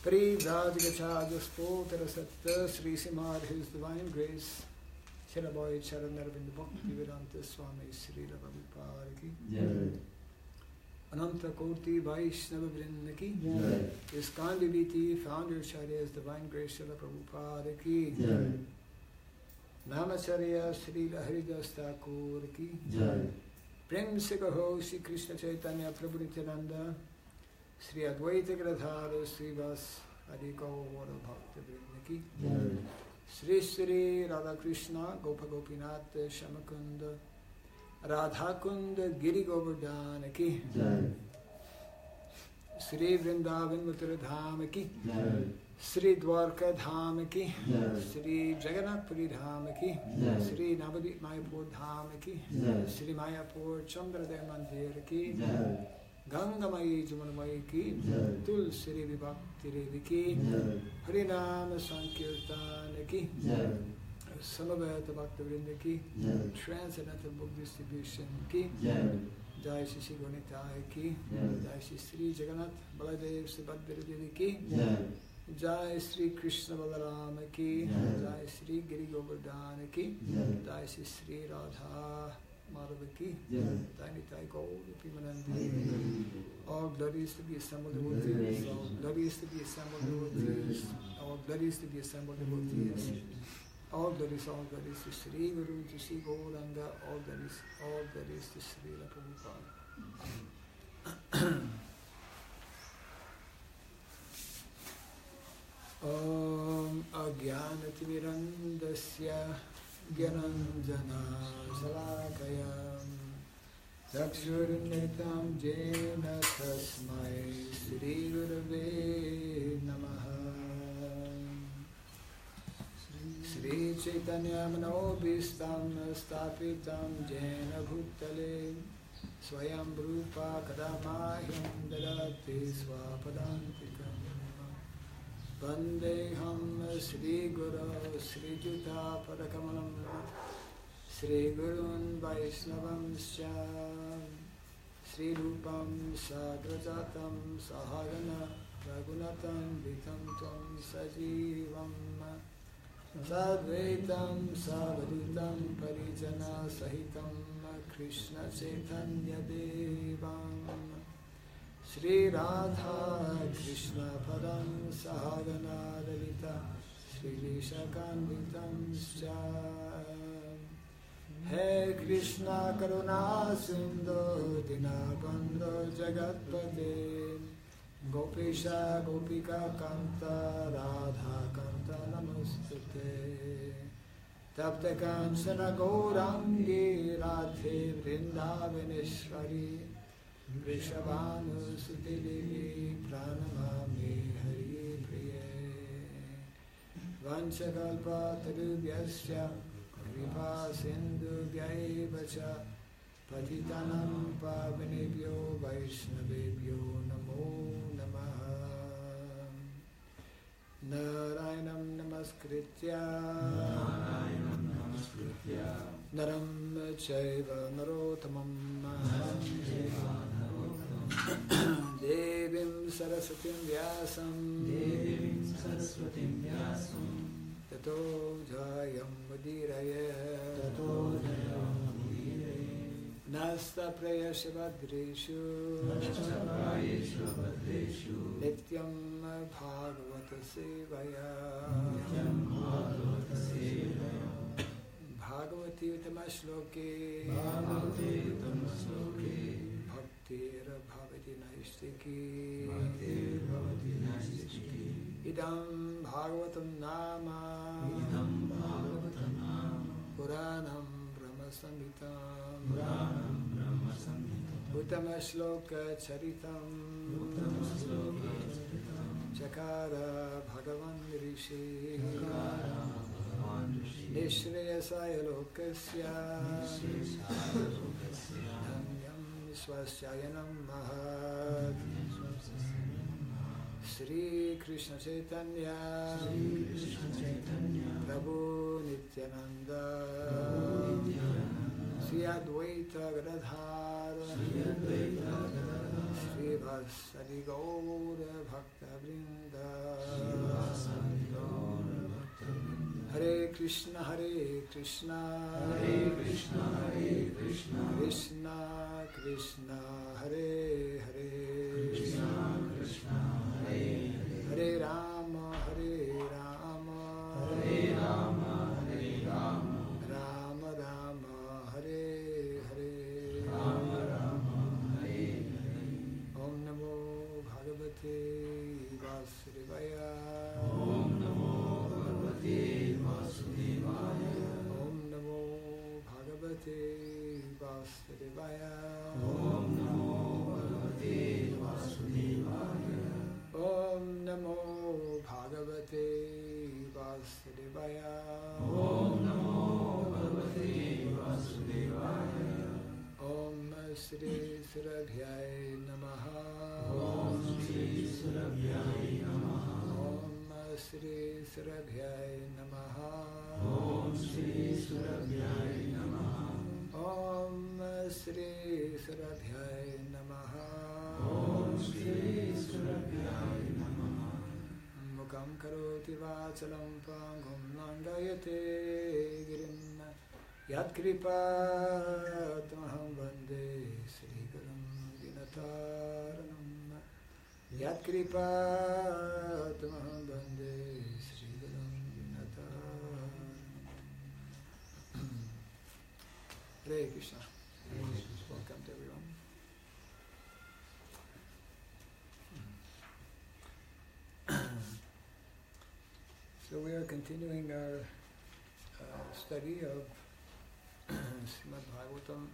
Parīvāsadeva Sri Srimad His Divine Grace Shiraboy Charanarvind Bhakti Vedanta Swami Sri Prabhupada ki Ananta Koti Vaishnava Vrinda ki Iskand Deviti Founder Charya's Divine Grace Sri Prabhupada ki Namacharya Sri Haridas Thakur ki Prem se kaho Shri Krishna Chaitanya Prabhu Nityananda Sri Advaita Gadadhara Sri Vas Adi Gaura Bhakta Vrinda ki Sri Sri Radha Krishna Gopa Gopinath Shamakunda Radha Kunda Giri Govardhana ki Sri Vrindavan Mathura Dham ki Sri Dwarka Dham ki Sri Jagannath Puri Dham ki Sri Navadvip Mayapur Dham ki Sri Mayapur Chandradev Mandir ki Gangamayi Jumanamayi ki Tulsi Vibhakti Revi ki Harinama Sankirtana ki Samaveta Bhakta Vrinda ki Transcendental Book Distribution ki Jai Shri Gonitai ki Jai Shri Jagannath Baladev Subhadra Devi ki Jai Shri Krishna Balarama ki Jai Shri Giri Govardhana ki Jai Shri Radha Madhava ki Jai Nitai Gaura Premanandi. All glories to be assembled devotees, all glories to be assembled devotees, all glories to be assembled devotees, all glories to Sri Guru, to Sri Gauranga, all glories to Sri Prabhupada. Om Ajnanatimirandasya Gyananjana Salakaya Chakshurunnitam Jena Tasmai Sri Gurave Namaha. Sri Chaitanya Manobhistam Stapitam Jena Bhutale Swayam Rupa Kadamahyam Dadati Swapadantikam Vandeham Sri Guru Sri Juta Padakamalam Sri Gurun Vaishnavam Sri Rupam Sagrajatam Sahagana Raghunatam Vitam Tvam Sajivam Sadvaitam Savadutam Parijana Sahitam Krishna Chaitanya Devam Sri Radha Krishna Padam Sahagana Lalita Sri Vishakanvitam He Krishna Karuna Sindhu Dinabandhu Jagatpate Gopesha Gopika Kanta Radha Kanta Namostute Tapta Kansana Gaurangi Radhe Vrindavaneshwari Vrishabhanu Sutidevi Pranamami Hari Priye Vanchakalpa Tarubhyasya Kripa Sindhu Vyaivacha Patitanam Pavanebhyo Vaishnavebhyo Namo Namaha. Narayanam Namaskritya Naram Chaiva Narottamam Devim Sarasvatīṃ Vyāsam Tato Jayam Vadiraye Nasta Prayasya Vadreshu Nityam Bhagavata Sevaya Bhagavati Utamashloke Bhaktir Bhavati Naistiki Idam Bhagavatam Nama Puranam Brahma Samhitam Utamashloka Charitam Chakara Bhagavan Rishi Nishreyasaya Lokasya Dhanyam Swasyayanam Mahat Sri Krishna Chaitanya Prabhu Nityananda Sri Advaita Gadadhara Sri Vyāsadeva Gaura Bhakta Vrinda Krishna Hare Krishna Krishna Krishna Krishna Hare Hare Krishna Krishna Hare Hare Rama Hare Rama Hare Rama Hare Rama Rama Rama Hare Hare Rama Rama Hare Hare Om Namo Bhagavate Vasudevaya Om Namo Bhagavate Vasudevaya Om Namo Bhagavate Vasudevaya Om Namo Bhagavate Vasudevaya Om Namo Bhagavate Vasudevaya Om Namo Bhagavate Vasudevaya Om Shri Surabhyai Namaha Om Shri Surabhyai Namaha Om Shri Surabhyai Namaha Om Shri Surabhyai Namaha Om Shri Surabhyai Namaha Om Shri Surabhyai Namaha Mukam karoti vachalam pangum langayate girim Yat kripatamaham vande Sri Gurum Dinataranam Yat kripatamaham vande Sri Gurum Dinataranam Hare Krishna. Welcome to everyone. So we are continuing our study of Srimad Bhagavatam,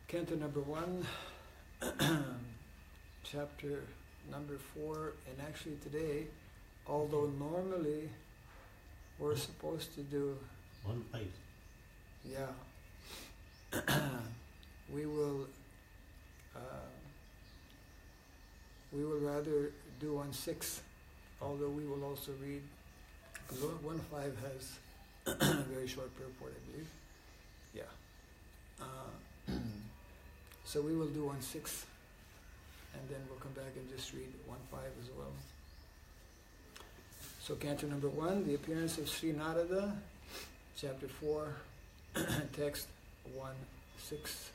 Canto number 1, chapter number 4, and actually today, although normally we're supposed to do 1-5. Yeah, we will rather do 1-6, although we will also read 1-5 has a very short purport, I believe. Yeah. So we will do 1-6, and then we'll come back and just read 1-5 as well. So Canto number 1, the appearance of Sri Narada, chapter 4, text 1-6.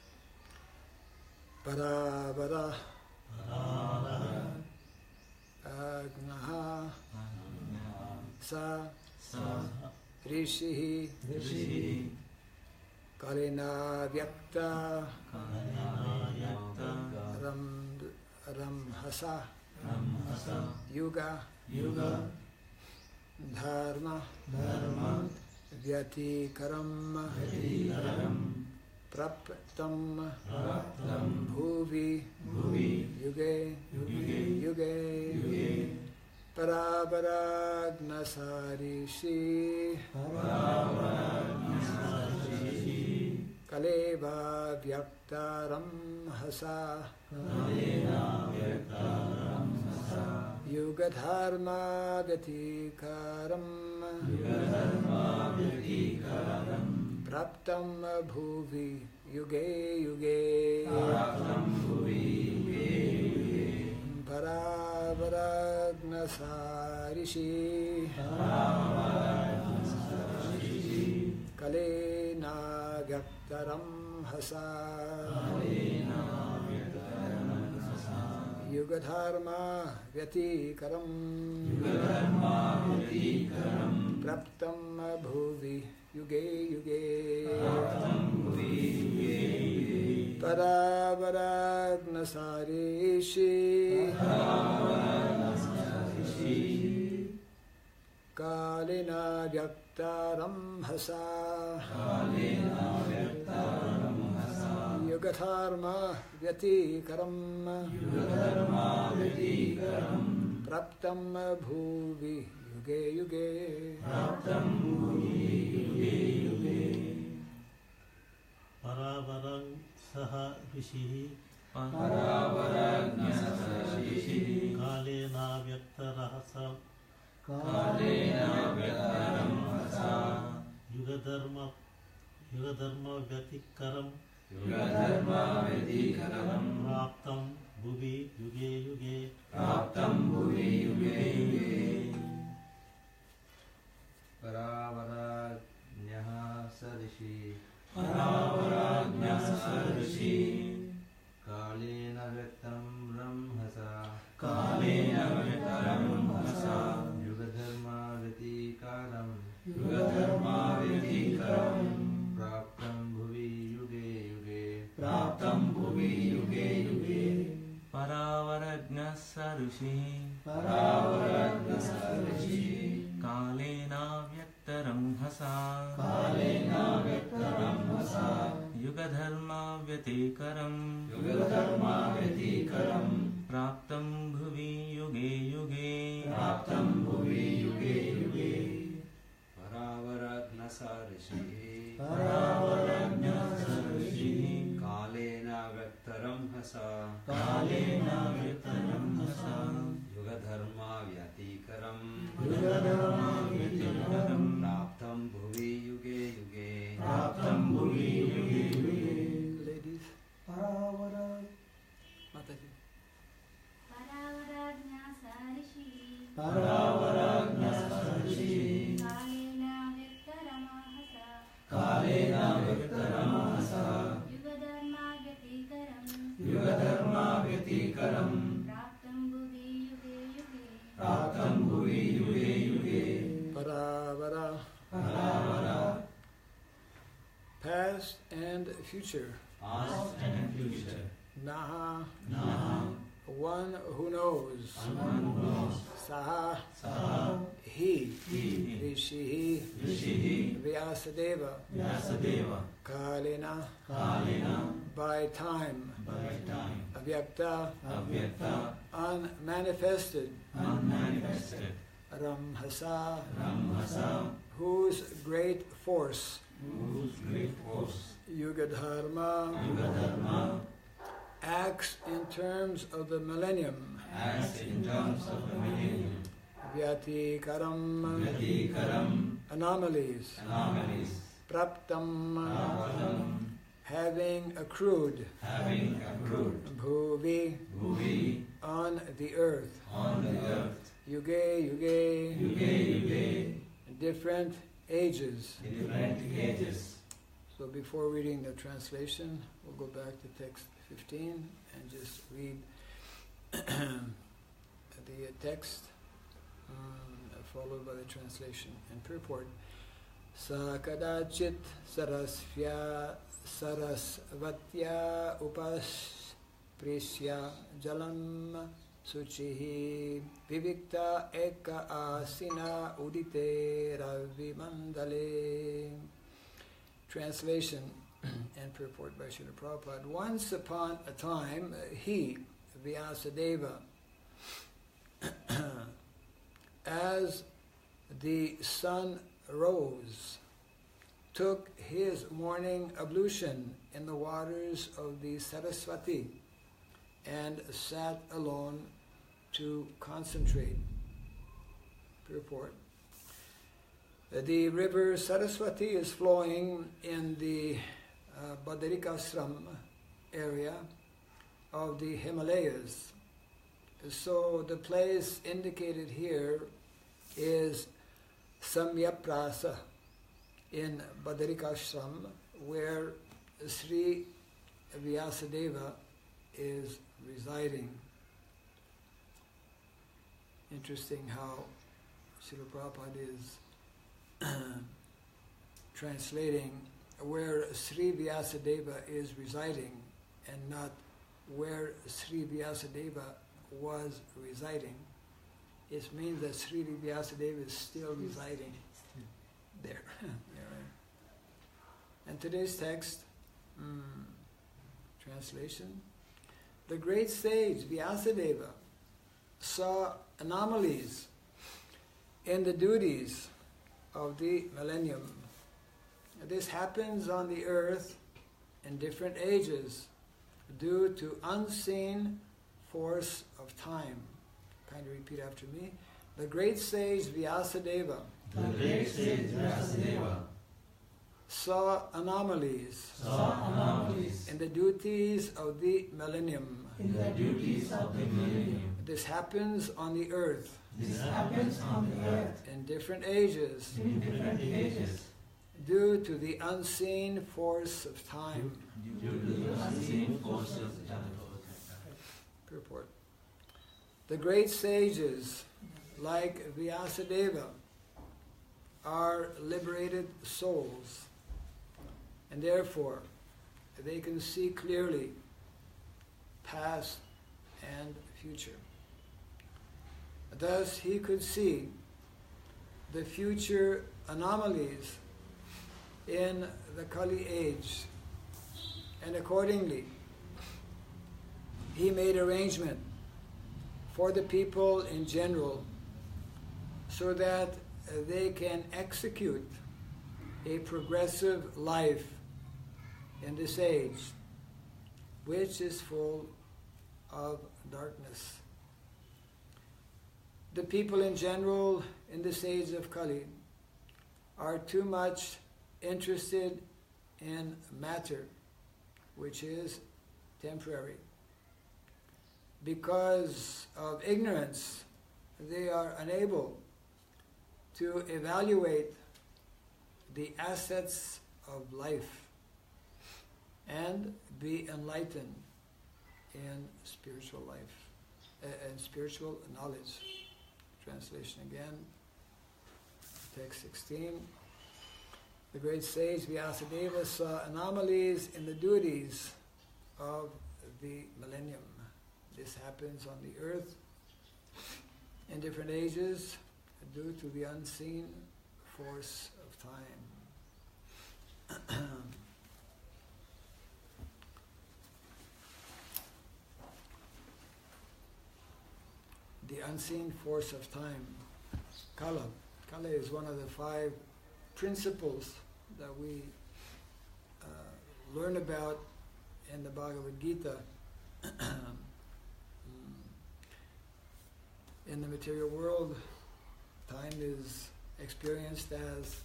Parāvara-jñaḥ sa ṛṣiḥ kālenāvyakta-raṁhasā yuga-dharma-vyatikaraṁ prāptaṁ bhuvi yuge parāvara-jñaḥ kālenāvyakta-raṁhasā yuga-dharma-vyatikaraṁ prāptam bhuvi yuge parāvara-jñaḥ kālenāvyakta-raṁhasā yuga-dharma-vyatikaraṁ prāptam bhuvi yuge parāvara-jñaḥ kālenāvyakta-raṁhasā yuga-dharma-vyatikaraṁ prāptam bhuvi yuge para-avara-jñaḥ ṛṣiḥ kālenāvyakta-raṁhasā yuga-dharma-vyatikaraṁ prāptam bhuvi yuge kālenāvyakta-raṁhasā yuga-dharma-vyatikaraṁ yuga-dharma-vyatikaraṁ prāptaṁ bhuvi yuge prāptam bhuvi yuge parāvara-jñaḥ parāvara-jñaḥ kālenāvyakta-raṁhasā kālenāvyakta-raṁhasā yuga-dharma-vyatikaraṁ yuga-dharma-vyatikaraṁ prāptam bhuvi yuge prāptam bhuvi yuge parāvara-jñaḥ parāvara-jñaḥ kālenāvyakta-raṁhasā kālenāvyakta-raṁhasā yuga-dharma-vyatikaraṁ yuga-dharma-vyatikaraṁ prāptam bhuvi yuge prāptam bhuvi yuge Ladies, parāvara Mataji. parāvara-jñaḥ kālenāvyakta-raṁhasā yuga-dharma-vyatikaraṁ prāptam bhuvi yuge Para-avara. parāvara Past and future. past and future Naha. naha One who knows. anomalies Saha. saha He. he ṛṣiḥ. ṛṣiḥ Vyāsadeva. Vyāsadeva Kālena. kālena By time. by time Avyakta. avyakta Unmanifested. unmanifested Raṁhasā. raṁhasā Whose great force. whose great force Yuga-dharma. yuga-dharma Acts in terms of the millennium. acts in terms of the millennium Vyatikaram. vyatikaram Anomalies. anomalies Prāptam. prāptam Having accrued. having accrued Bhuvi. bhuvi On the earth. on the earth Yuge. Different ages. different ages. So before reading the translation, we'll go back to text 15 and just read the text followed by the translation and purport. Sa kadācit sarasvatyā upaspṛśya jalam śuciḥ vivikta eka āsīna udite ravi-maṇḍale. Translation and purport by Srila Prabhupada. Once upon a time, he, Vyāsadeva, as the sun rose, took his morning ablution in the waters of the Sarasvatī and sat alone to concentrate. Purport. The river Sarasvatī is flowing in the Badarikashram area of the Himalayas. So the place indicated here is Samyaprasa in Badarikashram, where Sri Vyāsadeva is residing. Interesting how Srila Prabhupada is translating where Sri Vyāsadeva is residing and not where Sri Vyāsadeva was residing. It means that Sri Vyāsadeva is still residing there. And today's text, translation, the great sage Vyāsadeva saw anomalies in the duties of the millennium. This happens on the earth in different ages due to unseen force of time. Kind of repeat after me. The great sage Vyāsadeva saw anomalies in the duties of the millennium. This happens on the earth in different ages due to the unseen force of time. Purport. The great sages like Vyāsadeva are liberated souls, and therefore they can see clearly past and future. Thus he could see the future anomalies in the Kali age, and accordingly he made arrangement for the people in general so that they can execute a progressive life in this age, which is full of darkness. The people in general in this age of Kali are too much interested in matter, which is temporary. Because of ignorance, they are unable to evaluate the assets of life and be enlightened in spiritual life and spiritual knowledge. Translation again, text 16. The great sage Vyāsadeva saw anomalies in the duties of the millennium. This happens on the earth in different ages due to the unseen force of time. The unseen force of time. Kala. Kala is one of the 5 principles that we learn about in the Bhagavad Gita. In the material world, time is experienced as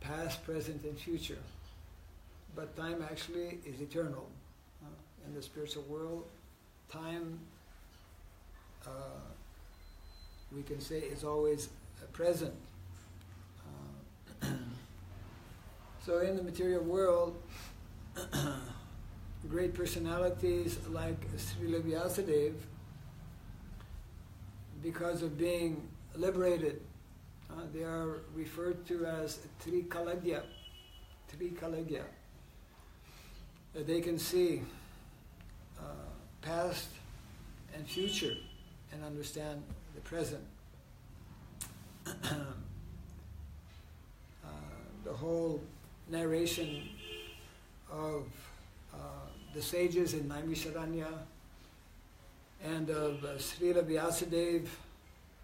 past, present, and future. But time actually is eternal. In the spiritual world, time, we can say, is always present. So in the material world, great personalities like Srila Vyāsadeva, because of being liberated, they are referred to as Trikalagya. Trikalagya. They can see past and future and understand the present. The whole narration of the sages in Naimisharanya and of Srila Vyāsadeva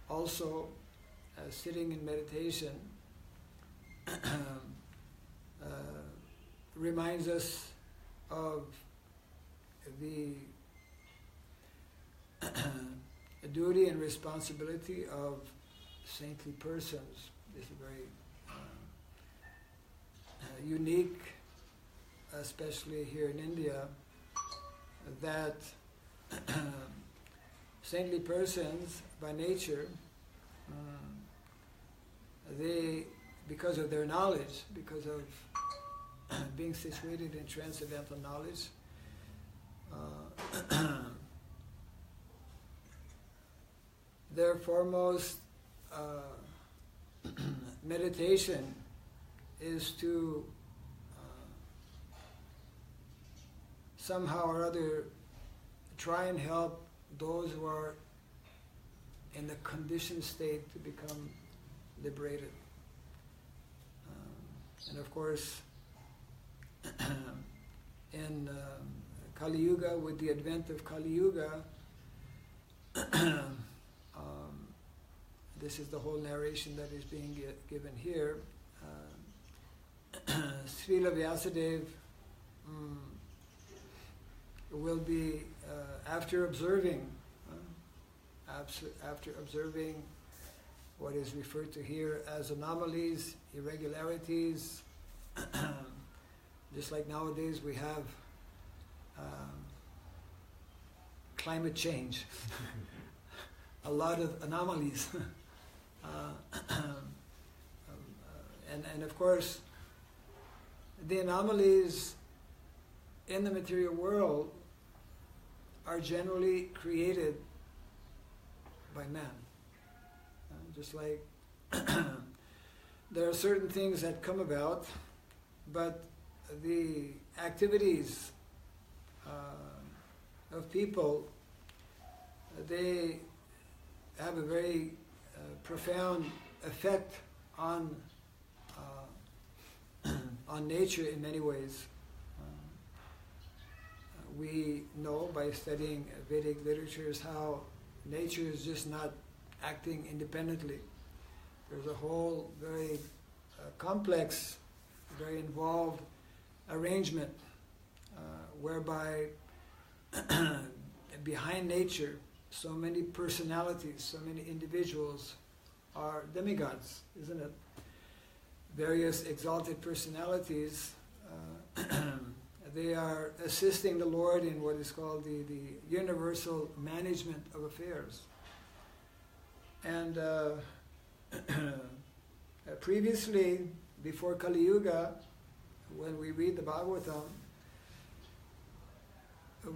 also sitting in meditation reminds us of the duty and responsibility of saintly persons. This is very unique, especially here in India, that saintly persons by nature, they, because of their knowledge, because of being situated in transcendental knowledge, their foremost meditation is to somehow or other try and help those who are in the conditioned state to become liberated. And of course, in Kali Yuga, with the advent of Kali Yuga, this is the whole narration that is being given here. Srila Vyāsadeva will be, after observing what is referred to here as anomalies, irregularities, just like nowadays we have climate change, a lot of anomalies. And of course, the anomalies in the material world are generally created by man. Just like there are certain things that come about, but the activities of people, they have a very profound effect on nature in many ways. We know by studying Vedic literatures how nature is just not acting independently. There's a whole very complex, very involved arrangement whereby behind nature so many personalities, so many individuals are demigods, isn't it? Various exalted personalities, they are assisting the Lord in what is called the universal management of affairs. And previously, before Kali Yuga, when we read the Bhagavatam,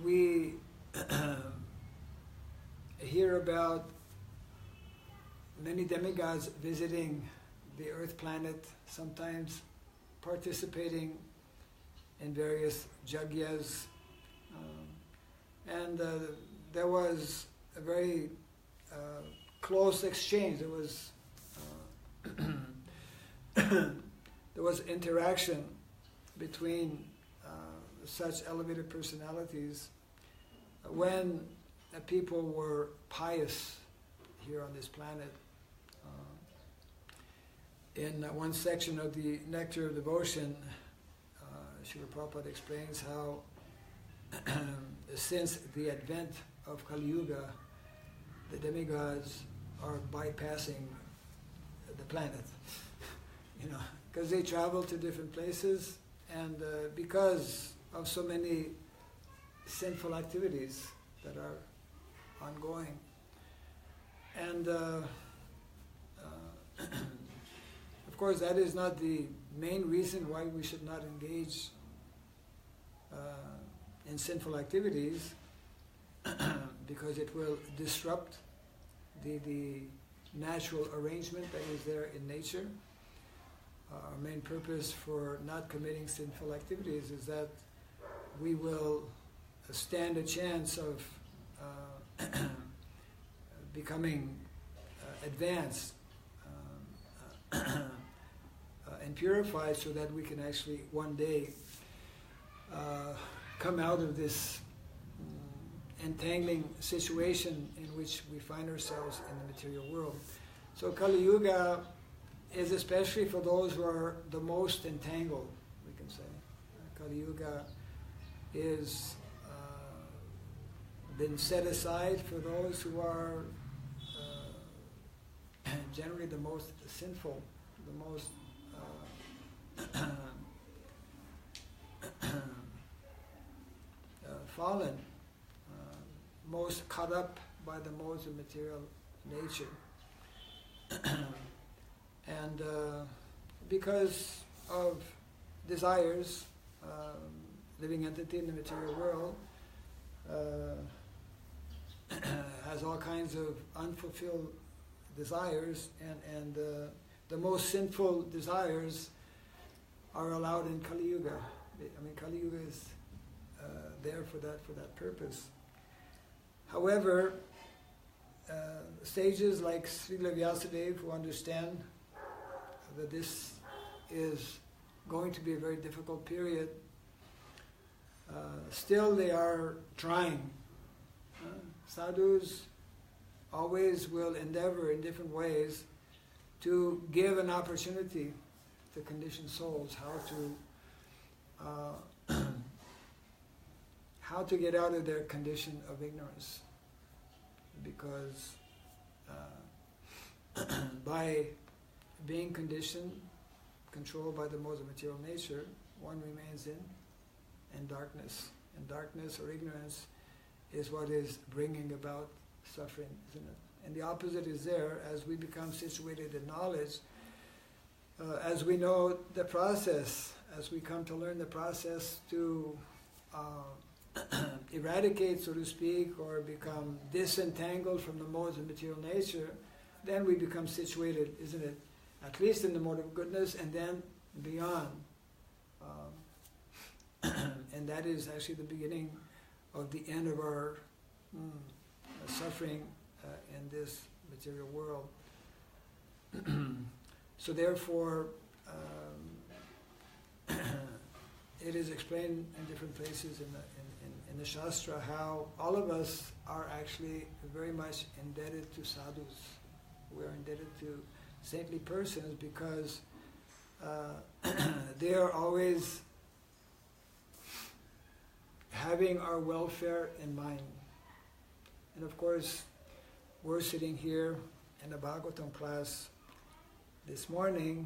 we hear about many demigods visiting the earth planet, sometimes participating in various yagyas. And there was a very close exchange. There was interaction between such elevated personalities when people were pious here on this planet. In one section of the Nectar of Devotion, Srila Prabhupada explains how since the advent of Kali Yuga, the demigods are bypassing the planet, because they travel to different places, and because of so many sinful activities that are ongoing. And of course, that is not the main reason why we should not engage in sinful activities, because it will disrupt the natural arrangement that is there in nature. Our main purpose for not committing sinful activities is that we will stand a chance of becoming advanced and purified, so that we can actually one day come out of this entangling situation in which we find ourselves in the material world. So Kali Yuga is especially for those who are the most entangled, we can say. Kali Yuga is been set aside for those who are generally the most sinful, the most fallen, most caught up by the modes of material nature. And because of desires, living entity in the material world has all kinds of unfulfilled desires, and the most sinful desires are allowed in Kali Yuga. I mean, Kali Yuga is there for that purpose. However, sages like Srila Vyāsadeva, who understand that this is going to be a very difficult period, still they are trying. Sadhus always will endeavor in different ways to give an opportunity to conditioned souls how to get out of their condition of ignorance, because by being conditioned, controlled by the modes of material nature, one remains in darkness. And darkness or ignorance is what is bringing about suffering, isn't it? And the opposite is there. As we become situated in knowledge, as we know the process, as we come to learn the process to eradicate, so to speak, or become disentangled from the modes of material nature, then we become situated, isn't it? At least in the mode of goodness, and then beyond. And that is actually the beginning of the end of our suffering in this material world. So therefore, it is explained in different places in the Shastra how all of us are actually very much indebted to sadhus. We are indebted to saintly persons because they are always having our welfare in mind. And of course, we're sitting here in the Bhagavatam class this morning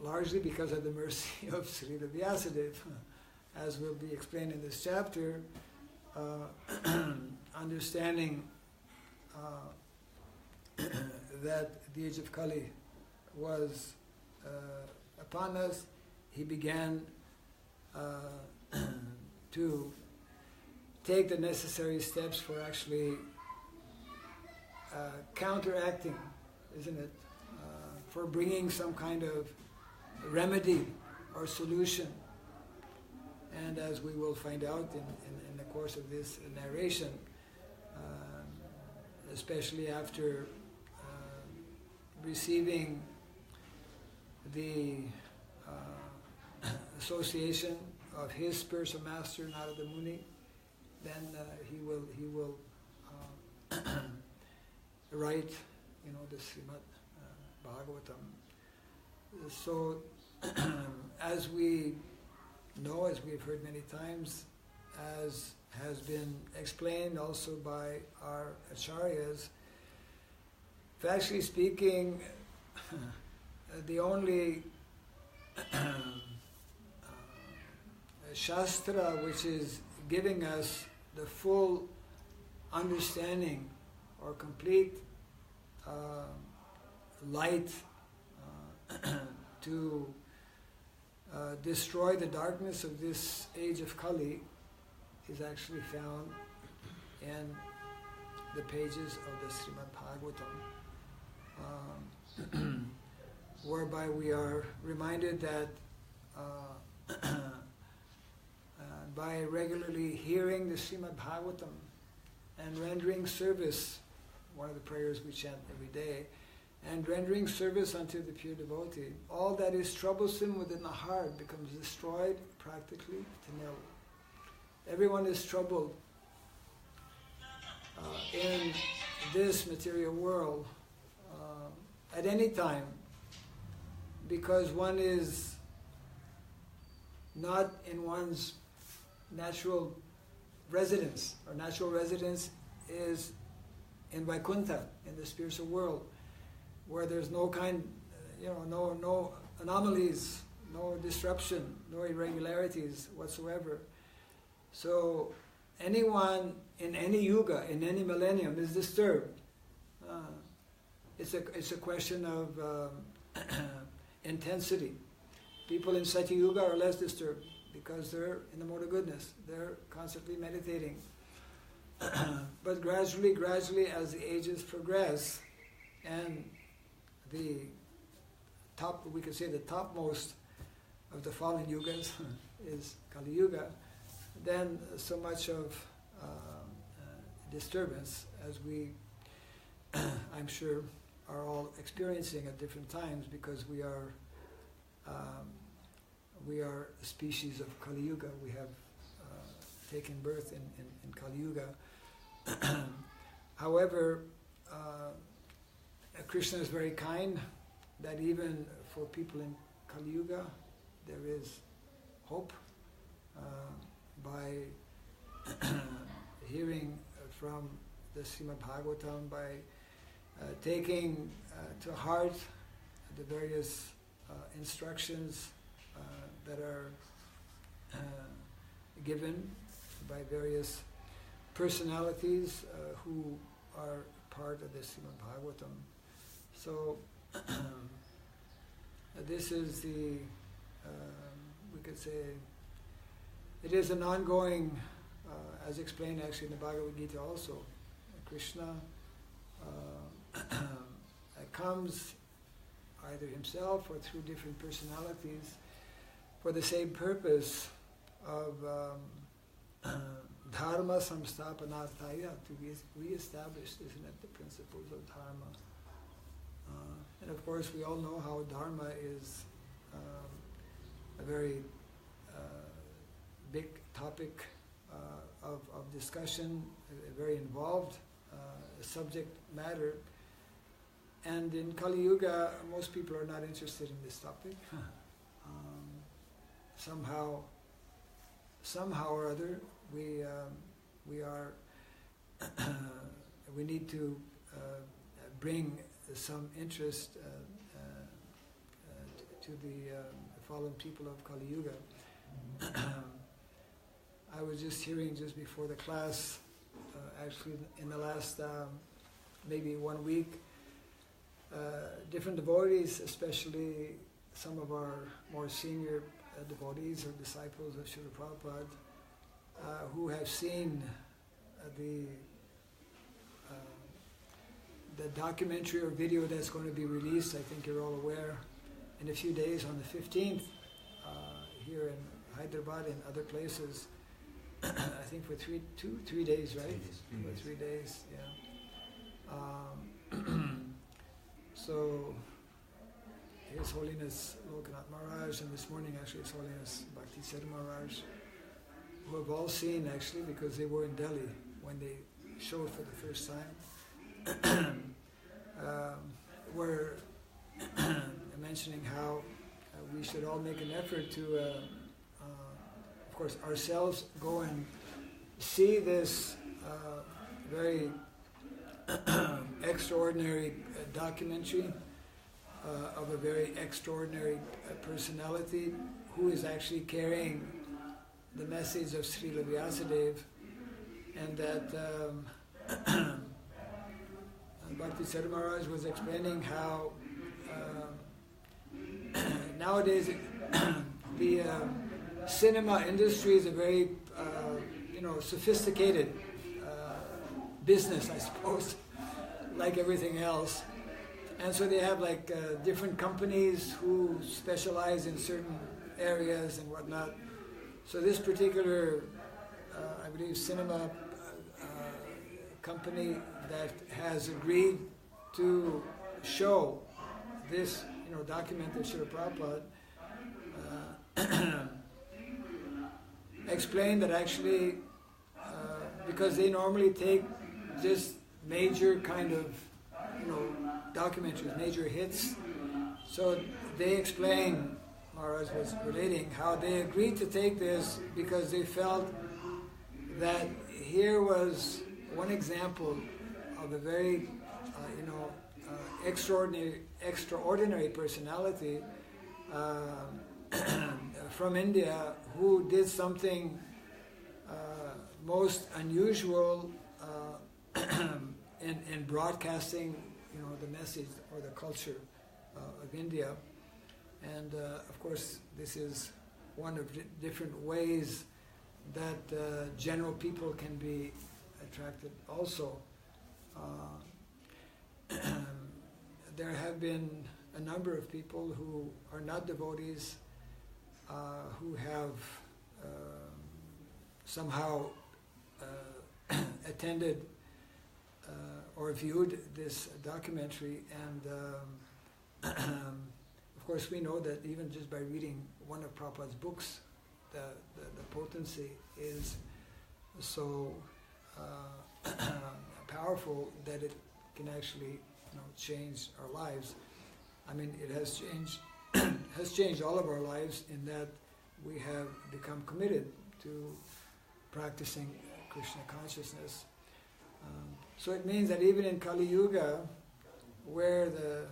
largely because of the mercy of Srimad Vyāsadeva. As will be explained in this chapter, understanding that the age of Kali was upon us, he began to take the necessary steps for actually counteracting, isn't it? For bringing some kind of remedy or solution. And as we will find out in the course of this narration, especially after receiving the association of his spiritual master, Narada Muni, then he will write, the Srimad Bhagavatam. So, as we know, as we've heard many times, as has been explained also by our acharyas, factually speaking, the only Shastra which is giving us the full understanding or complete light to destroy the darkness of this age of Kali is actually found in the pages of the Srimad Bhagavatam, whereby we are reminded that by regularly hearing the Srimad Bhagavatam and rendering service, one of the prayers we chant every day, and rendering service unto the pure devotee, all that is troublesome within the heart becomes destroyed practically to nil. Everyone is troubled in this material world at any time because one is not in one's natural residence. Our natural residence is in Vaikuntha, in the spiritual world, where there's no no anomalies, no disruption, no irregularities whatsoever. So anyone in any yuga, in any millennium is disturbed. It's a question of intensity. People in Satya Yuga are less disturbed because they're in the mode of goodness. They're constantly meditating. But gradually, as the ages progress, and the topmost of the fallen yugas is Kali Yuga, then so much of disturbance, as we, I'm sure, are all experiencing at different times, because we are a species of Kali Yuga. We have taken birth in Kali Yuga. However, Krishna is very kind, that even for people in Kali Yuga, there is hope by hearing from the Srimad Bhagavatam, by taking to heart the various instructions that are given by various personalities who are part of the Srimad Bhagavatam. So this is the, we could say, it is an ongoing, as explained actually in the Bhagavad Gita also. Krishna comes either himself or through different personalities for the same purpose of dharma samsthapanarthaya, to re-establish, isn't it, the principles of dharma. And of course we all know how dharma is a very big topic of discussion, a very involved subject matter. And in Kali Yuga, most people are not interested in this topic. Somehow or other, we need to bring some interest to the fallen people of Kali Yuga. I was just hearing just before the class, actually in the last maybe 1 week, different devotees, especially some of our more senior devotees or disciples of Srila Prabhupada, who have seen the documentary or video that's going to be released. I think you're all aware, in a few days on the 15th, here in Hyderabad and other places. I think for 3 days, right? 3 days, yeah. So, His Holiness Lokanath Maharaj, and this morning actually His Holiness Bhakti Siddhar Maharaj, who have all seen actually, because they were in Delhi when they showed for the first time, were mentioning how we should all make an effort to, of course, ourselves go and see this very extraordinary documentary of a very extraordinary personality who is actually carrying the message of Srila Vyāsadeva, and that Bhakti Siddhar Maharaj was explaining how nowadays the cinema industry is a very sophisticated business, I suppose, like everything else. And so they have like different companies who specialize in certain areas and whatnot. So this particular, I believe, cinema company that has agreed to show this, document of Srila Prabhupada, explained that actually, because they normally take just major kind of, documentaries, major hits. So they explained, Maharaj was relating, how they agreed to take this because they felt that here was one example of a very, extraordinary personality from India who did something most unusual in broadcasting, the message or the culture of India. And of course, this is one of different ways that general people can be attracted also. There have been a number of people who are not devotees who have somehow attended or viewed this documentary, and of course we know that even just by reading one of Prabhupada's books, the potency is so powerful that it can actually change our lives. I mean, it has changed all of our lives in that we have become committed to practicing Krishna consciousness. So it means that even in Kali Yuga, where the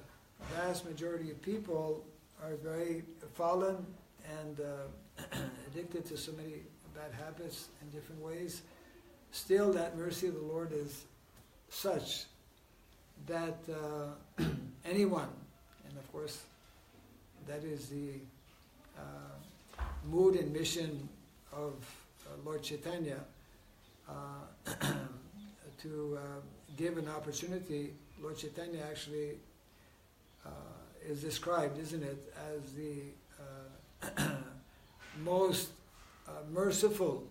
vast majority of people are very fallen and addicted to so many bad habits in different ways, still that mercy of the Lord is such that anyone, and of course that is the mood and mission of Lord Chaitanya to give an opportunity. Lord Chaitanya actually is described, isn't it, as the most merciful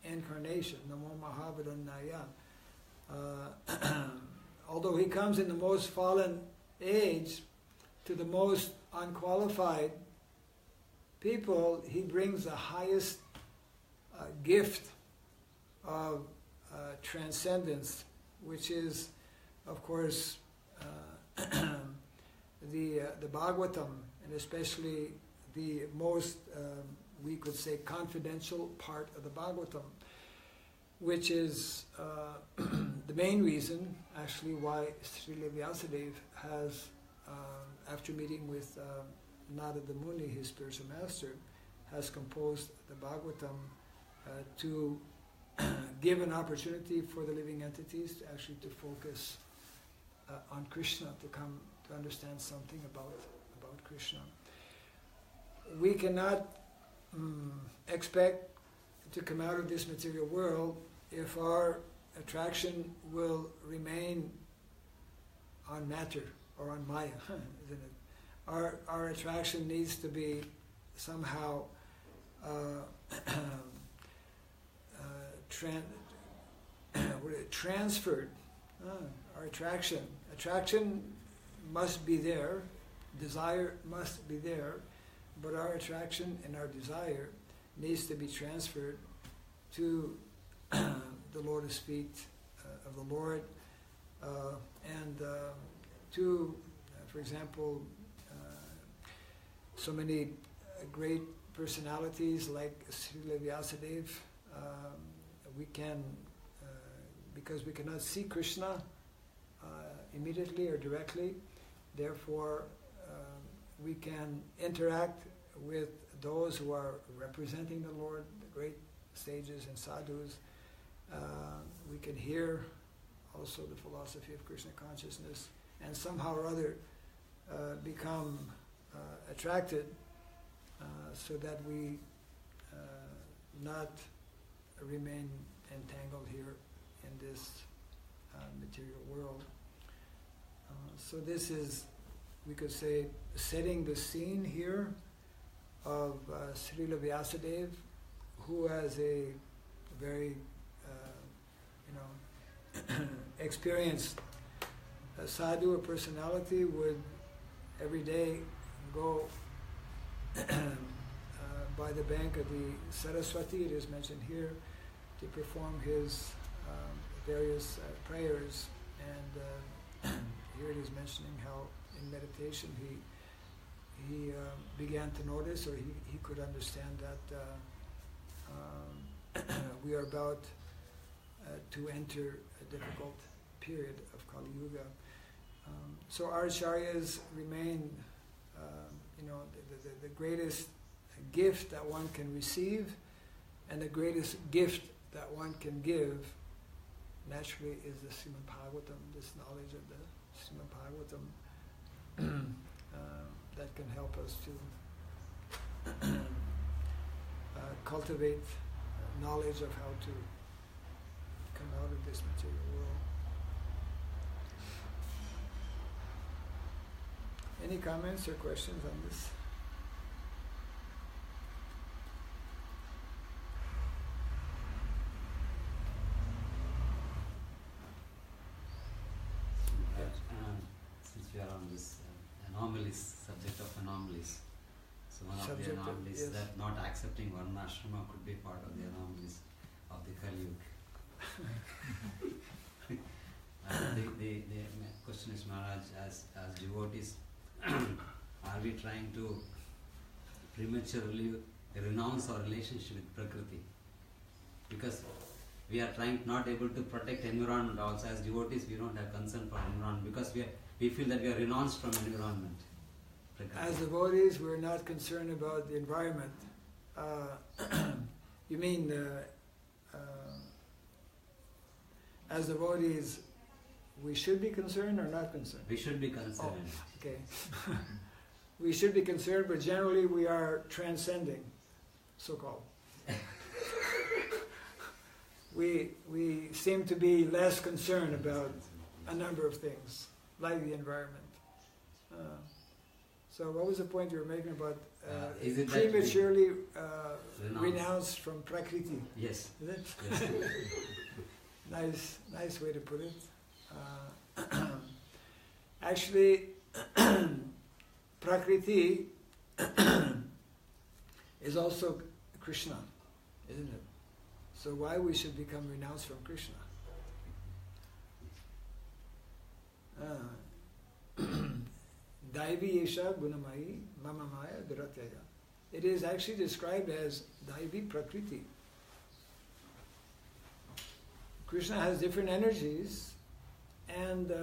incarnation, Namo Mahavadannaya. Although he comes in the most fallen age to the most unqualified people, he brings the highest gift of transcendence, which is, of course, the Bhagavatam, and especially the most, we could say, confidential part of the Bhagavatam, which is the main reason, actually, why Srila Vyāsadeva has, after meeting with Narada Muni, his spiritual master, has composed the Bhagavatam to give an opportunity for the living entities to actually to focus on Krishna, to come to understand something about Krishna. We cannot expect to come out of this material world if our attraction will remain on matter or on Maya, isn't it? Our attraction needs to be somehow transferred. Our attraction must be there, desire must be there, but our attraction and our desire needs to be transferred to the lotus feet of the Lord, and to, for example, so many great personalities like Srila Vyāsadeva. We can, because we cannot see Krishna immediately or directly, therefore we can interact with those who are representing the Lord, the great sages and sadhus. We can hear also the philosophy of Krishna consciousness, and somehow or other become attracted, so that we not remain entangled here in this material world. So this is, we could say, setting the scene here of Srila Vyāsadeva, who has a very, experienced sadhu, a personality, would every day go by the bank of the Sarasvatī, it is mentioned here, to perform his various prayers. And here it is mentioning how in meditation he began to notice, or he could understand that we are about to enter a difficult period of Kali Yuga. So our acharyas remain, the greatest gift that one can receive, and the greatest gift that one can give, naturally, is the Srimad Bhagavatm, this knowledge of the Srimad Bhagavatm that can help us to cultivate knowledge of how to come out of this material world. Any comments or questions on this? Since we are on this anomalies, subject of anomalies, so one of the anomalies, yes, that not accepting one ashrama could be part of the anomalies of the Kali Yuga. The question is, Maharaj, as devotees, are we trying to prematurely renounce our relationship with Prakriti? Because we are not able to protect environment also. As devotees, we don't have concern for environment because we feel that we are renounced from environment. Prakriti. As devotees, we're not concerned about the environment. You mean, as devotees, we should be concerned or not concerned? We should be concerned. Oh, okay. We should be concerned, but generally we are transcending, so-called. we seem to be less concerned about a number of things, like the environment. So what was the point you were making about is it that prematurely renounced from Prakriti? Yes. Is it? Yes. Nice way to put it. Actually, Prakriti is also Krishna, isn't it? So why we should become renounced from Krishna? Daivi Yesha Gunamayi Mama Maya Duratyaya. It is actually described as Daivi Prakriti. Krishna has different energies, and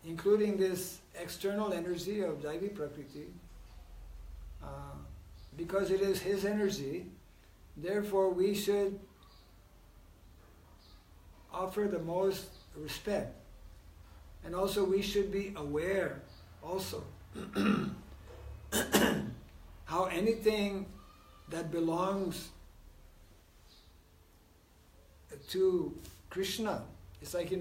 including this external energy of Daivi Prakriti, because it is his energy, therefore we should offer the most respect. And also we should be aware also how anything that belongs to Krishna, it's like, you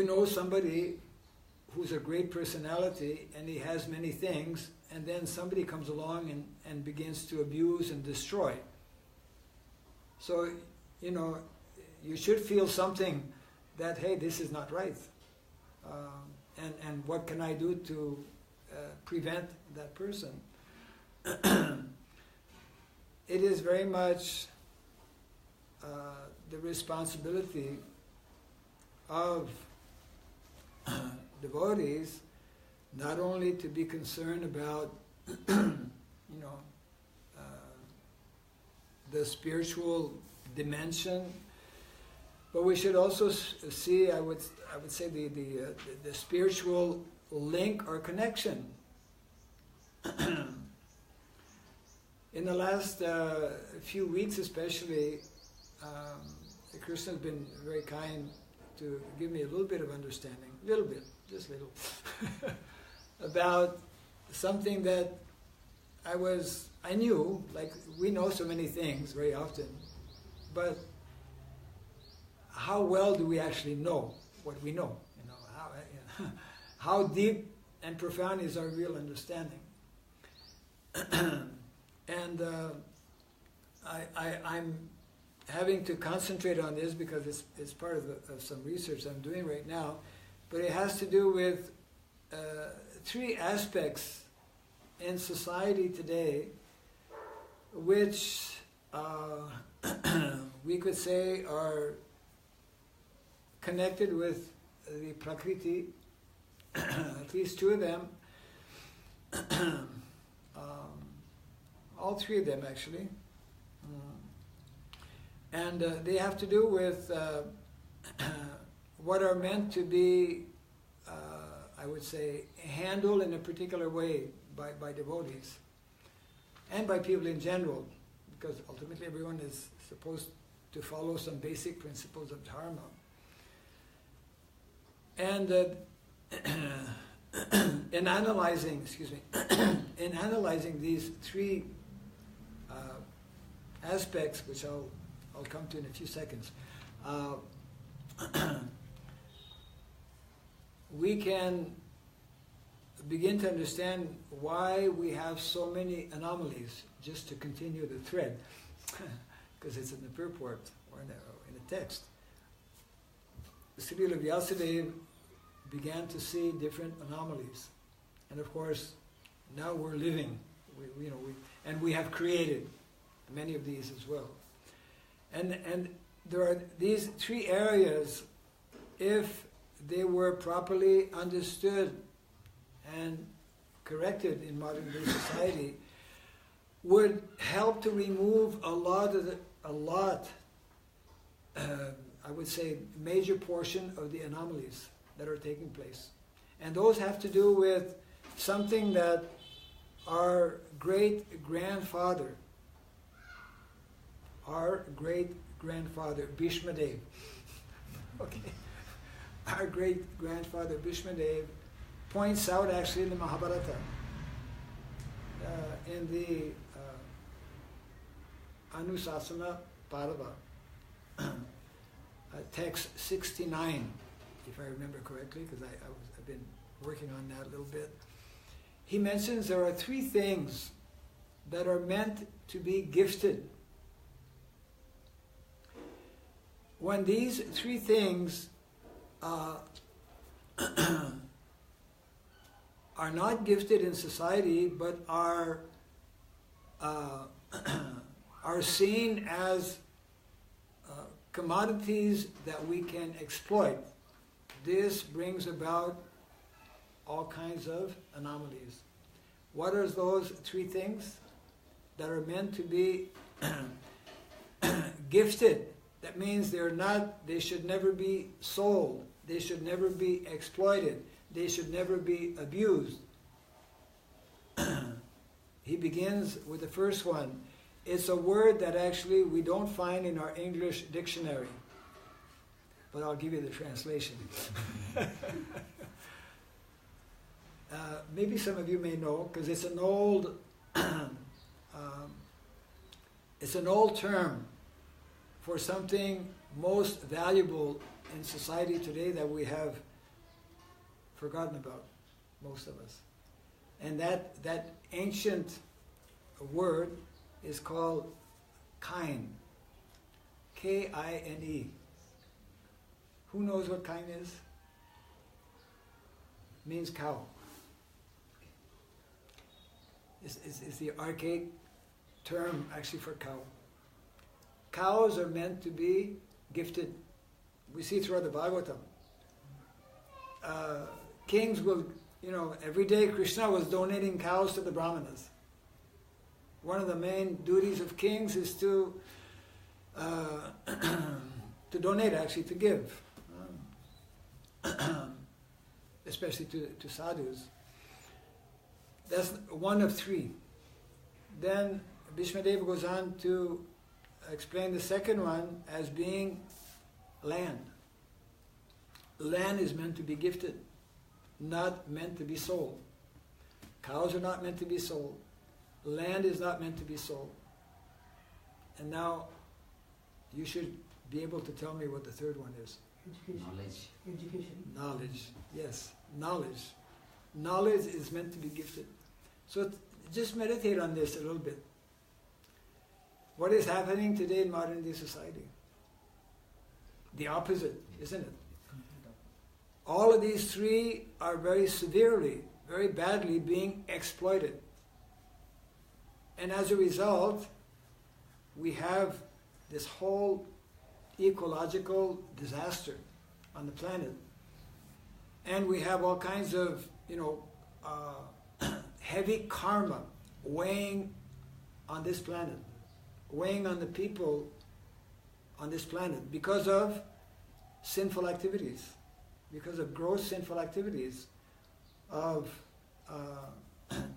know somebody who's a great personality and he has many things, and then somebody comes along and begins to abuse and destroy. So, you should feel something that, hey, this is not right. And what can I do to prevent that person? It is very much the responsibility of devotees not only to be concerned about the spiritual dimension, but we should also see, I would say, the spiritual link or connection. In the last few weeks especially, Krishna has been very kind to give me a little bit of understanding, just little, about something that I knew, like we know so many things very often, but how well do we actually know what we know? How deep and profound is our real understanding? And I'm having to concentrate on this because it's part of some research I'm doing right now, but it has to do with three aspects in society today which we could say are connected with the Prakriti, at least two of them, all three of them actually, and they have to do with what are meant to be, I would say, handled in a particular way by devotees and by people in general, because ultimately everyone is supposed to follow some basic principles of dharma. And in analyzing these three aspects, which I'll come to in a few seconds, we can begin to understand why we have so many anomalies, just to continue the thread, because it's in the purport or in the text. Srila Vyāsadeva began to see different anomalies, and of course, now we're living. And we have created many of these as well. And there are these three areas, if they were properly understood and corrected in modern day society, would help to remove a lot, I would say, major portion of the anomalies that are taking place. And those have to do with something that our great-grandfather Bhishma Dev, okay, our great-grandfather Bhishma Dev points out actually in the Mahabharata, in the Anusasana Parava. Text 69, if I remember correctly, because I've been working on that a little bit. He mentions there are three things that are meant to be gifted. When these three things are not gifted in society, but are seen as commodities that we can exploit, this brings about all kinds of anomalies. What are those three things that are meant to be gifted? That means they should never be sold, they should never be exploited, they should never be abused. He begins with the first one. It's a word that actually we don't find in our English dictionary, but I'll give you the translation. Maybe some of you may know, because it's an old term for something most valuable in society today that we have forgotten about, most of us. And that ancient word is called kain. K-I-N-E. Who knows what kain is? Means cow. It's the archaic term actually for cow. Cows are meant to be gifted. We see throughout the Bhagavatam. Kings will, every day Krishna was donating cows to the Brahmanas. One of the main duties of kings is to donate, actually, to give, especially to sadhus. That's one of three. Then Bhishmadeva goes on to explain the second one as being land. Land is meant to be gifted, not meant to be sold. Cows are not meant to be sold. Land is not meant to be sold. And now, you should be able to tell me what the third one is. Education. Knowledge. Education. Knowledge. Yes, knowledge. Knowledge is meant to be gifted. So just meditate on this a little bit. What is happening today in modern day society? The opposite, isn't it? All of these three are very severely, very badly being exploited. And as a result, we have this whole ecological disaster on the planet. And we have all kinds of, heavy karma weighing on this planet, weighing on the people on this planet because of sinful activities, because of gross sinful activities, of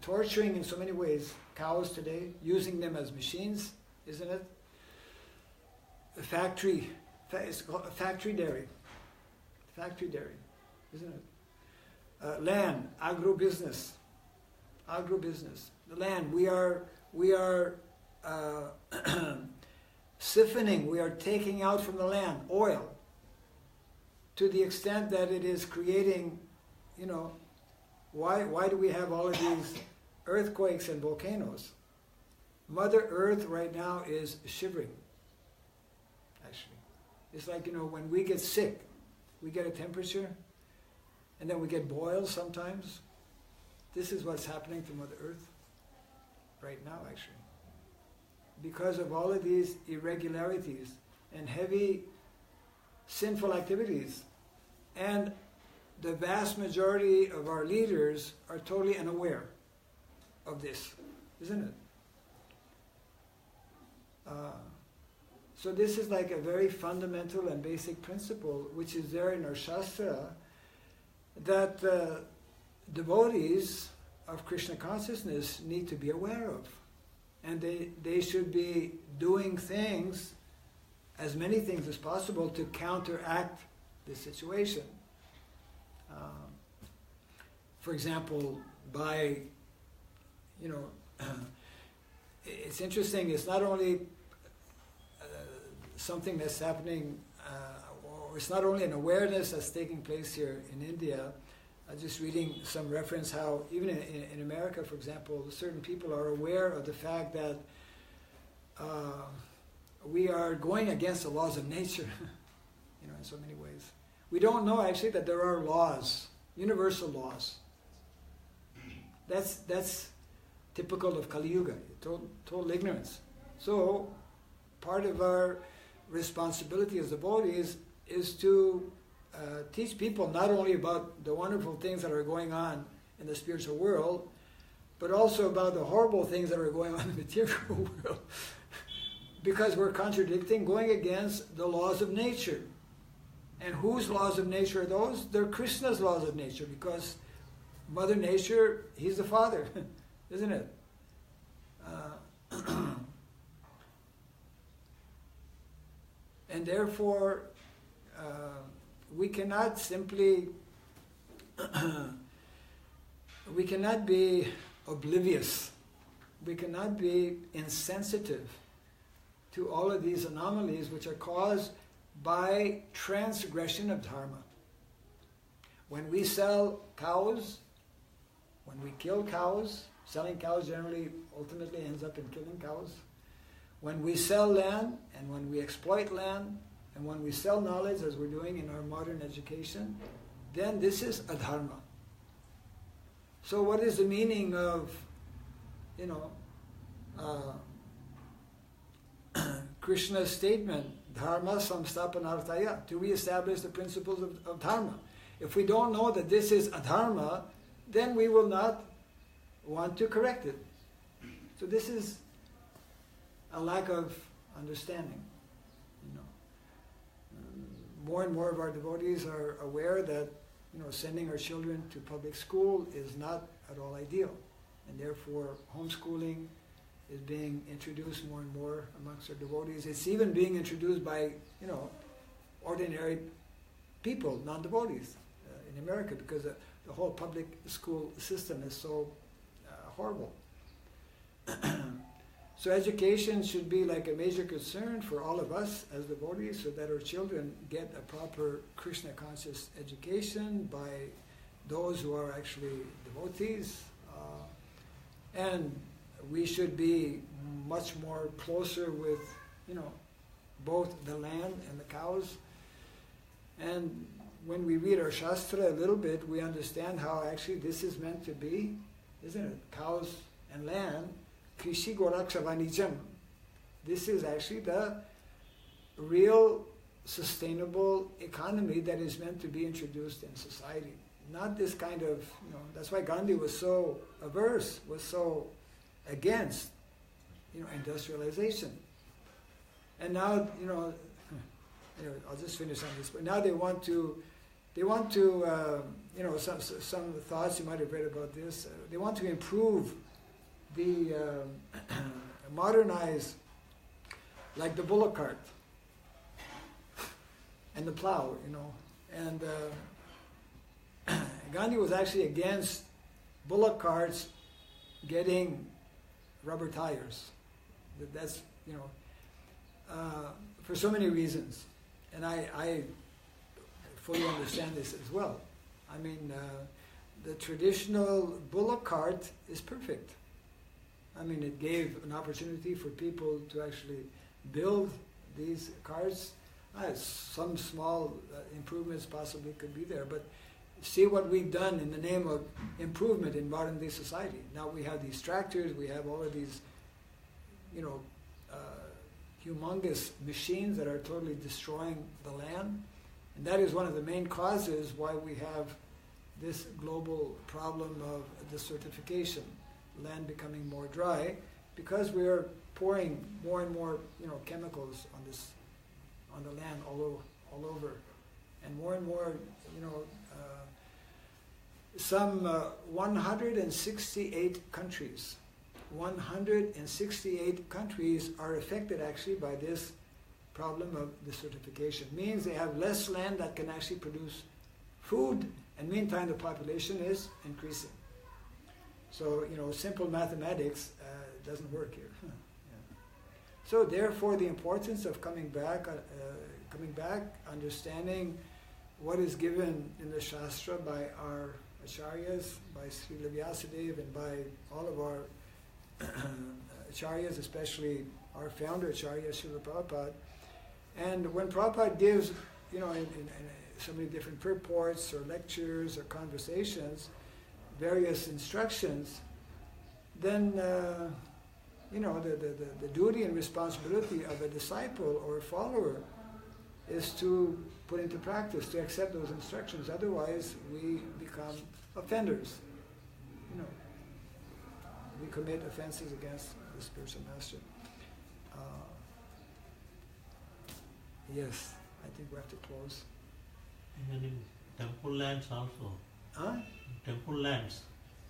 torturing in so many ways cows today, using them as machines, isn't it? It's called a factory dairy, isn't it? Land, agro-business. The land, we are siphoning, we are taking out from the land oil to the extent that it is creating, why do we have all of these earthquakes and volcanoes? Mother Earth right now is shivering, actually. It's like, when we get sick, we get a temperature, and then we get boils sometimes. This is what's happening to Mother Earth right now, actually. Because of all of these irregularities and heavy sinful activities. And the vast majority of our leaders are totally unaware of this, isn't it? So this is like a very fundamental and basic principle which is there in our Shastra, that devotees of Krishna consciousness need to be aware of. And they should be doing things, as many things as possible, to counteract this situation. For example, by, it's interesting, it's not only something that's happening, or it's not only an awareness that's taking place here in India. Just reading some reference how even in America, for example, certain people are aware of the fact that we are going against the laws of nature, in so many ways. We don't know actually that there are laws, universal laws. That's typical of Kali Yuga, total ignorance. So part of our responsibility as devotees is to teach people not only about the wonderful things that are going on in the spiritual world, but also about the horrible things that are going on in the material world. Because we're going against the laws of nature. And whose laws of nature are those? They're Krishna's laws of nature, because Mother Nature, he's the father, isn't it? And therefore, we cannot simply, we cannot be oblivious, we cannot be insensitive to all of these anomalies which are caused by transgression of dharma. When we sell cows, when we kill cows, selling cows generally ultimately ends up in killing cows. When we sell land, and when we exploit land, and when we sell knowledge, as we're doing in our modern education, then this is adharma. So what is the meaning of, Krishna's statement, dharma samstapanartaya, to reestablish the principles of dharma? If we don't know that this is adharma, then we will not want to correct it. So this is a lack of understanding. More and more of our devotees are aware that sending our children to public school is not at all ideal, and therefore homeschooling is being introduced more and more amongst our devotees. It's even being introduced by ordinary people, non-devotees, in America, because the whole public school system is so horrible. So education should be like a major concern for all of us as devotees, so that our children get a proper Krishna conscious education by those who are actually devotees. And we should be much more closer with, both the land and the cows. And when we read our Shastra a little bit, we understand how actually this is meant to be, isn't it? Cows and land. Krishi Gorakshavanijam. This is actually the real sustainable economy that is meant to be introduced in society. Not this kind of, that's why Gandhi was so averse, was so against, industrialization. And now, I'll just finish on this, but now they want to, some thoughts you might have read about this, they want to improve the modernize, like the bullock cart and the plow, and Gandhi was actually against bullock carts getting rubber tires. That's, for so many reasons, and I fully understand this as well. I mean, the traditional bullock cart is perfect. I mean, it gave an opportunity for people to actually build these carts. Some small improvements possibly could be there, but see what we've done in the name of improvement in modern day society. Now we have these tractors, we have all of these, humongous machines that are totally destroying the land. And that is one of the main causes why we have this global problem of desertification. Land becoming more dry, because we are pouring more and more, chemicals on the land all over, and more, some 168 countries. 168 countries are affected actually by this problem of desertification. Means they have less land that can actually produce food, and meantime the population is increasing. So, simple mathematics doesn't work here. So therefore the importance of coming back, understanding what is given in the Shastra by our acharyas, by Srila Vyāsadeva and by all of our acharyas, especially our founder acharya, Srila Prabhupada. And when Prabhupada gives, in so many different purports or lectures or conversations, various instructions, then the duty and responsibility of a disciple or a follower is to put into practice, to accept those instructions. Otherwise, we become offenders. We commit offenses against the spiritual master. Yes, I think we have to close. Even in temple lands also. Huh? Temple lands.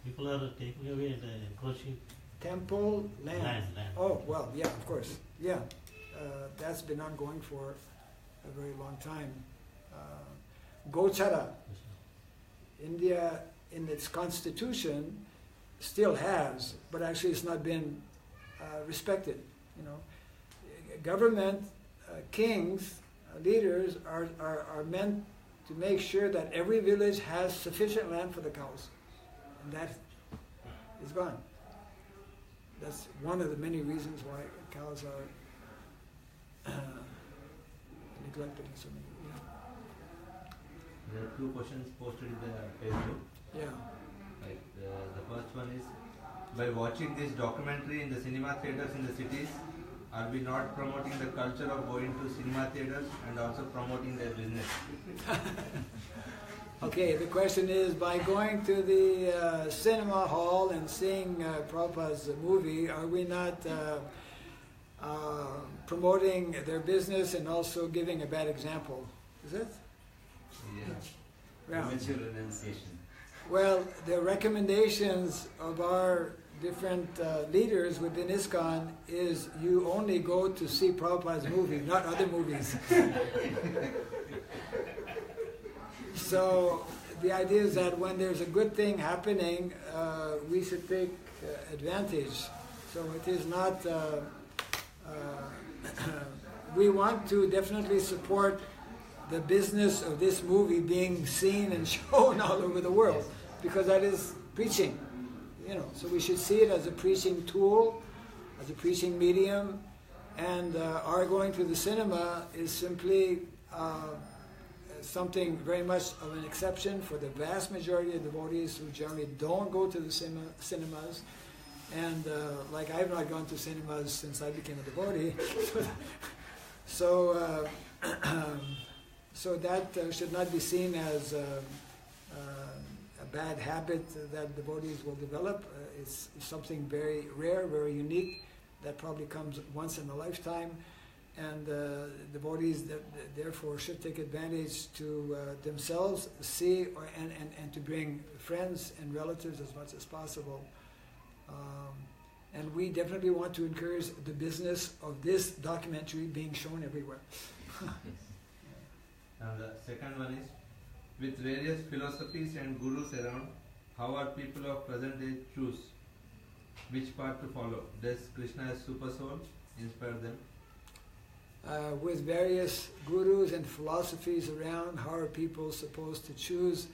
People are taking away and encroaching. Temple land. Land. Oh, well, yeah, of course. Yeah. That's been ongoing for a very long time. Gochara. India, in its constitution, still has, but actually it's not been respected. Government, kings, leaders are meant to make sure that every village has sufficient land for the cows. And that is gone. That's one of the many reasons why cows are neglected in so many. There are two questions posted in the Facebook. Yeah. Like the first one is, by watching this documentary in the cinema theaters in the cities, are we not promoting the culture of going to cinema theaters and also promoting their business? Okay, the question is, by going to the cinema hall and seeing Prabhupada's movie, are we not promoting their business and also giving a bad example? Is it? Yeah. Premature renunciation. Well, the recommendations of our different leaders within ISKCON is you only go to see Prabhupada's movie, not other movies. So the idea is that when there's a good thing happening, we should take advantage. So it is not, we want to definitely support the business of this movie being seen and shown all over the world, because that is preaching. So we should see it as a preaching tool, as a preaching medium, and our going to the cinema is simply something very much of an exception for the vast majority of devotees who generally don't go to the cinemas. And like I've not gone to cinemas since I became a devotee. So that should not be seen as a bad habit that devotees will develop. It's something very rare, very unique, that probably comes once in a lifetime. And devotees therefore should take advantage to themselves see and to bring friends and relatives as much as possible. And we definitely want to encourage the business of this documentary being shown everywhere. And the second one is, with various philosophies and gurus around, how are people of present day choose which path to follow? Does Krishna as Super Soul inspire them? With various gurus and philosophies around, how are people supposed to choose?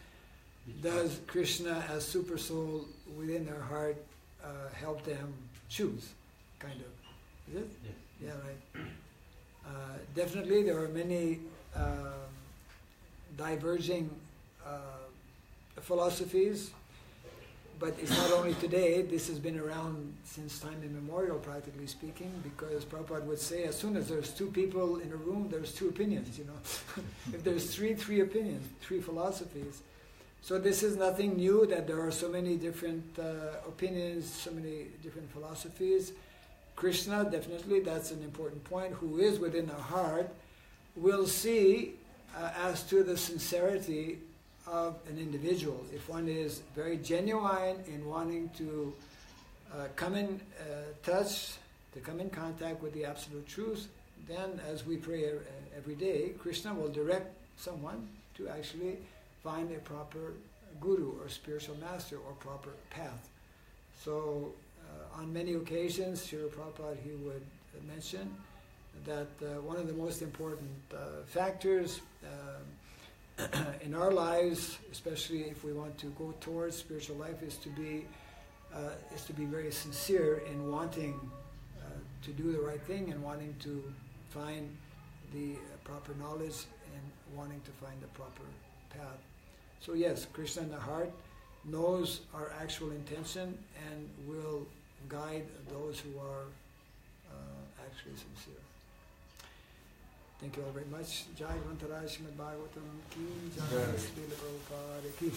Does Krishna as Super Soul within their heart help them choose? Kind of. Is it? Yes. Yeah, right. Definitely there are many diverging philosophies, but it's not only today. This has been around since time immemorial, practically speaking, because Prabhupada would say, as soon as there's two people in a room, there's two opinions, If there's three opinions, three philosophies. So this is nothing new, that there are so many different opinions, so many different philosophies. Krishna, definitely, that's an important point, who is within our heart, will see as to the sincerity of an individual. If one is very genuine in wanting to come in touch, to come in contact with the absolute truth, then as we pray every day, Krishna will direct someone to actually find a proper guru or spiritual master or proper path. So on many occasions, Srila Prabhupada, he would mentioned that one of the most important factors in our lives, especially if we want to go towards spiritual life, is to be very sincere in wanting to do the right thing and wanting to find the proper knowledge and wanting to find the proper path. So yes, Krishna in the heart knows our actual intention and will guide those who are actually sincere. Thank you all very much. Jai Srimad Bhagavatam ki, Jai Srila Prabhupada ki.